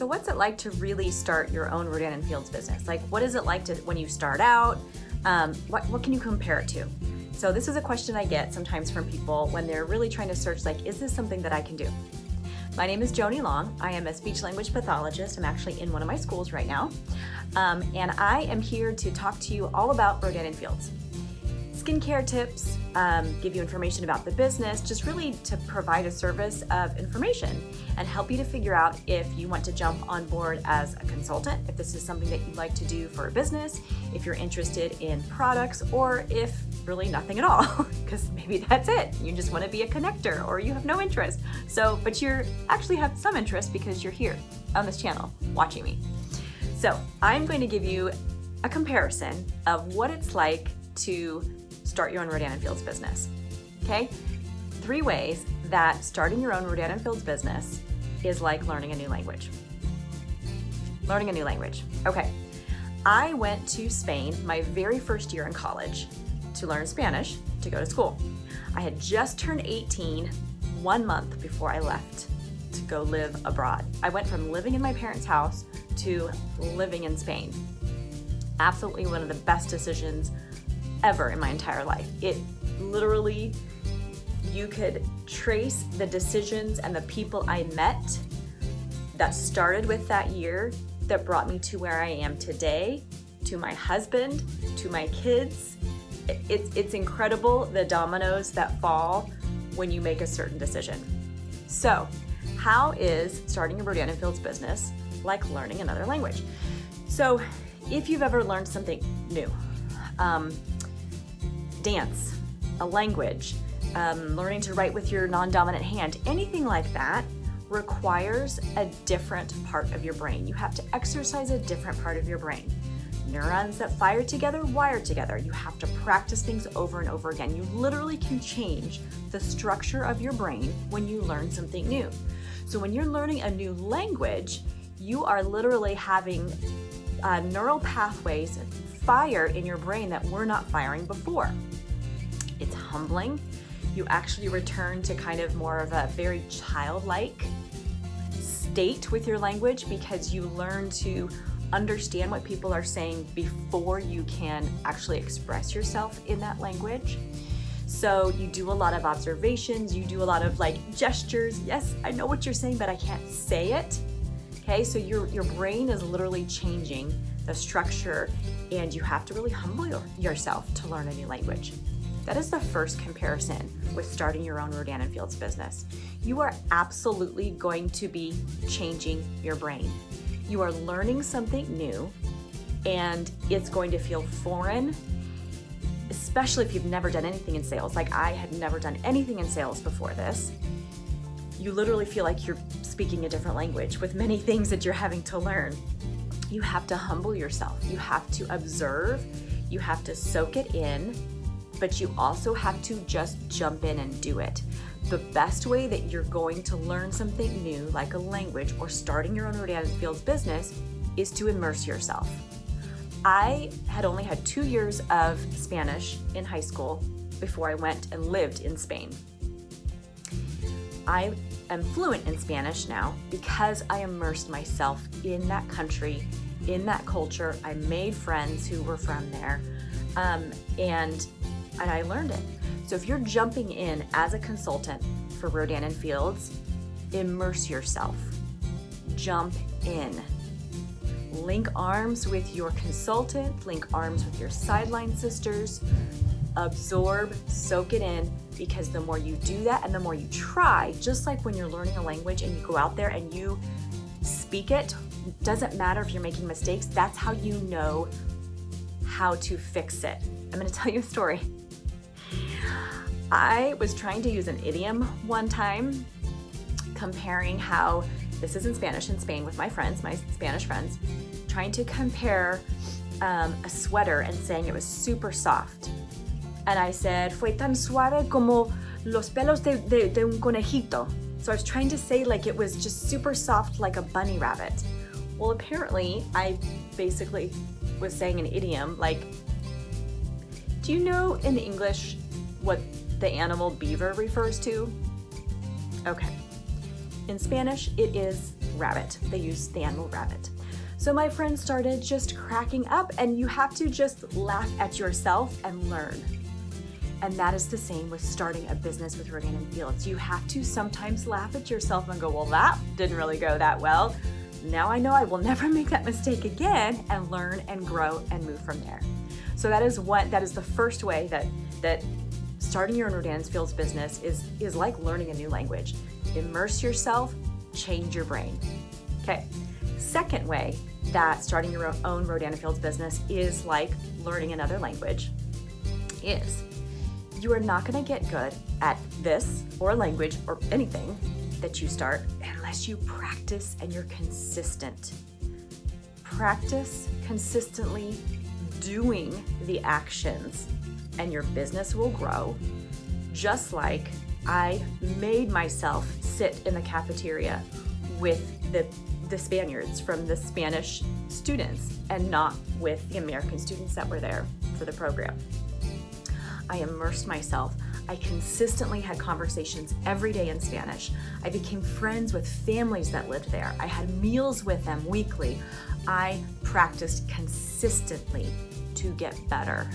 So what's it like to really start your own Rodan and Fields business? Like, what is it like to when you start out? What can you compare it to? So this is a question I get sometimes from people when they're really trying to search, like, is this something that I can do? My name is Joni Long. I am a speech language pathologist. I'm actually in one of my schools right now. And I am here to talk to you all about Rodan and Fields. Skincare tips, give you information about the business, just really to provide a service of information and help you to figure out if you want to jump on board as a consultant, if this is something that you'd like to do for a business, if you're interested in products, or if really nothing at all, because maybe that's it. You just want to be a connector or you have no interest. But you actually have some interest because you're here on this channel watching me. So I'm going to give you a comparison of what it's like to start your own Rodan and Fields business. Okay? 3 ways that starting your own Rodan and Fields business is like learning a new language. Learning a new language. Okay. I went to Spain my very first year in college to learn Spanish to go to school. I had just turned 18 1 month before I left to go live abroad. I went from living in my parents' house to living in Spain. Absolutely one of the best decisions ever in my entire life. It literally, you could trace the decisions and the people I met that started with that year that brought me to where I am today, to my husband, to my kids. It's incredible the dominoes that fall when you make a certain decision. So, how is starting a Rodan and Fields business like learning another language? So, if you've ever learned something new, dance, a language, learning to write with your non-dominant hand, anything like that requires a different part of your brain. You have to exercise a different part of your brain. Neurons that fire together, wire together. You have to practice things over and over again. You literally can change the structure of your brain when you learn something new. So when you're learning a new language, you are literally having neural pathways fire in your brain that were not firing before. It's humbling. You actually return to kind of more of a very childlike state with your language because you learn to understand what people are saying before you can actually express yourself in that language. So you do a lot of observations, you do a lot of like gestures. Yes, I know what you're saying, but I can't say it. Okay, so your brain is literally changing the structure and you have to really humble yourself to learn a new language. That is the first comparison with starting your own Rodan and Fields business. You are absolutely going to be changing your brain. You are learning something new and it's going to feel foreign, especially if you've never done anything in sales. Like I had never done anything in sales before this. You literally feel like you're speaking a different language with many things that you're having to learn. You have to humble yourself. You have to observe. You have to soak it in, but you also have to just jump in and do it. The best way that you're going to learn something new, like a language or starting your own Rodan and Fields business, is to immerse yourself. I had only had 2 years of Spanish in high school before I went and lived in Spain. I am fluent in Spanish now because I immersed myself in that country, in that culture. I made friends who were from there, and I learned it. So if you're jumping in as a consultant for Rodan and Fields, immerse yourself. Jump in. Link arms with your consultant, link arms with your sideline sisters, absorb, soak it in, because the more you do that and the more you try, just like when you're learning a language and you go out there and you speak it, doesn't matter if you're making mistakes, that's how you know how to fix it. I'm going to tell you a story. I was trying to use an idiom one time, comparing how, this is in Spanish in Spain with my friends, my Spanish friends, trying to compare a sweater and saying it was super soft. And I said, fue tan suave como los pelos de un conejito. So I was trying to say like it was just super soft like a bunny rabbit. Well, apparently I basically was saying an idiom like, do you know in English what the animal beaver refers to? Okay. In Spanish, it is rabbit. They use the animal rabbit. So my friend started just cracking up, and you have to just laugh at yourself and learn. And that is the same with starting a business with Rodan and Fields. You have to sometimes laugh at yourself and go, well, that didn't really go that well. Now I know I will never make that mistake again, and learn and grow and move from there. So that is the first way that starting your own Rodan and Fields business is like learning a new language. Immerse yourself, change your brain. Okay. Second way that starting your own Rodan and Fields business is like learning another language is you are not going to get good at this or a language or anything that you start unless you practice and you're consistent. Practice consistently doing the actions and your business will grow. Just like I made myself sit in the cafeteria with the Spaniards from the Spanish students and not with the American students that were there for the program. I immersed myself. I consistently had conversations every day in Spanish. I became friends with families that lived there. I had meals with them weekly. I practiced consistently to get better.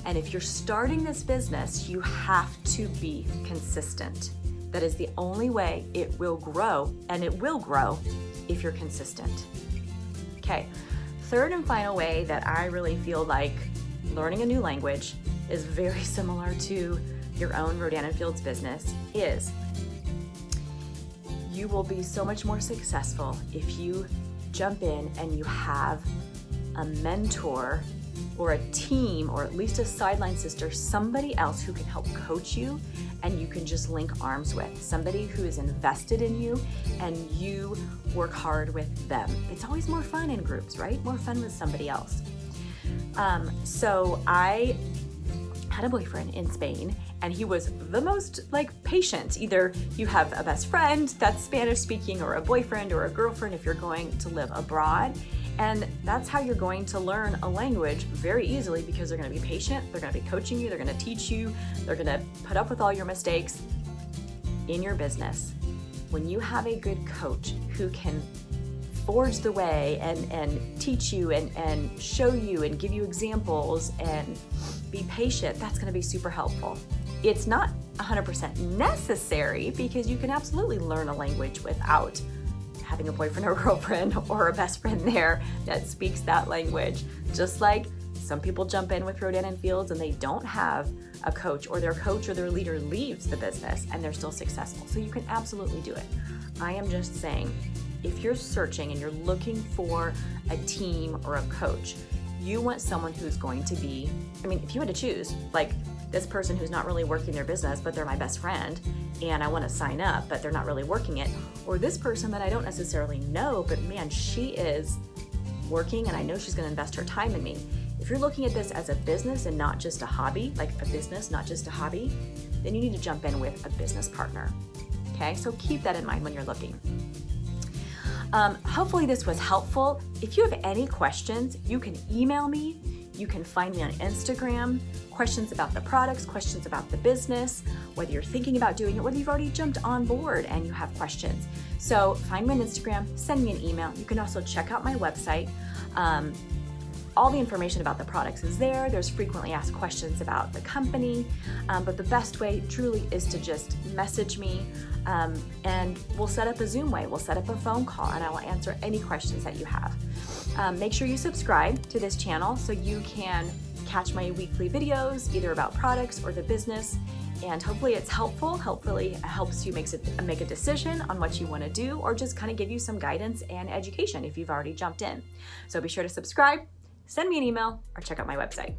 And if you're starting this business, you have to be consistent. That is the only way it will grow, and it will grow if you're consistent. Okay, third and final way that I really feel like learning a new language is very similar to your own Rodan and Fields business is you will be so much more successful if you jump in and you have a mentor or a team or at least a sideline sister, somebody else who can help coach you and you can just link arms with, somebody who is invested in you and you work hard with them. It's always more fun in groups, right? More fun with somebody else. So I had a boyfriend in Spain and he was the most patient. Either you have a best friend that's Spanish speaking or a boyfriend or a girlfriend if you're going to live abroad. And that's how you're going to learn a language very easily because they're going to be patient, they're going to be coaching you, they're going to teach you, they're going to put up with all your mistakes in your business. When you have a good coach who can forge the way and teach you and show you and give you examples and be patient, that's going to be super helpful. It's not 100% necessary because you can absolutely learn a language without having a boyfriend or girlfriend or a best friend there that speaks that language. Just like some people jump in with Rodan and Fields and they don't have a coach or their leader leaves the business and they're still successful. So you can absolutely do it. I am just saying, if you're searching and you're looking for a team or a coach, you want someone who's going to be, if you had to choose, this person who's not really working their business, but they're my best friend, and I want to sign up, but they're not really working it, or this person that I don't necessarily know, but man, she is working and I know she's going to invest her time in me. If you're looking at this as a business and not just a hobby, like a business, not just a hobby, then you need to jump in with a business partner. Okay, so keep that in mind when you're looking. Hopefully this was helpful. If you have any questions, you can email me. You can find me on Instagram, questions about the products, questions about the business, whether you're thinking about doing it, whether you've already jumped on board and you have questions. So find me on Instagram, send me an email. You can also check out my website. All the information about the products is there. There's frequently asked questions about the company, but the best way truly is to just message me and we'll set up a Zoom way. We'll set up a phone call and I will answer any questions that you have. Make sure you subscribe to this channel so you can catch my weekly videos either about products or the business, and hopefully it's helpful. Hopefully it helps you make a decision on what you want to do or just kind of give you some guidance and education if you've already jumped in. So be sure to subscribe, send me an email, or check out my website.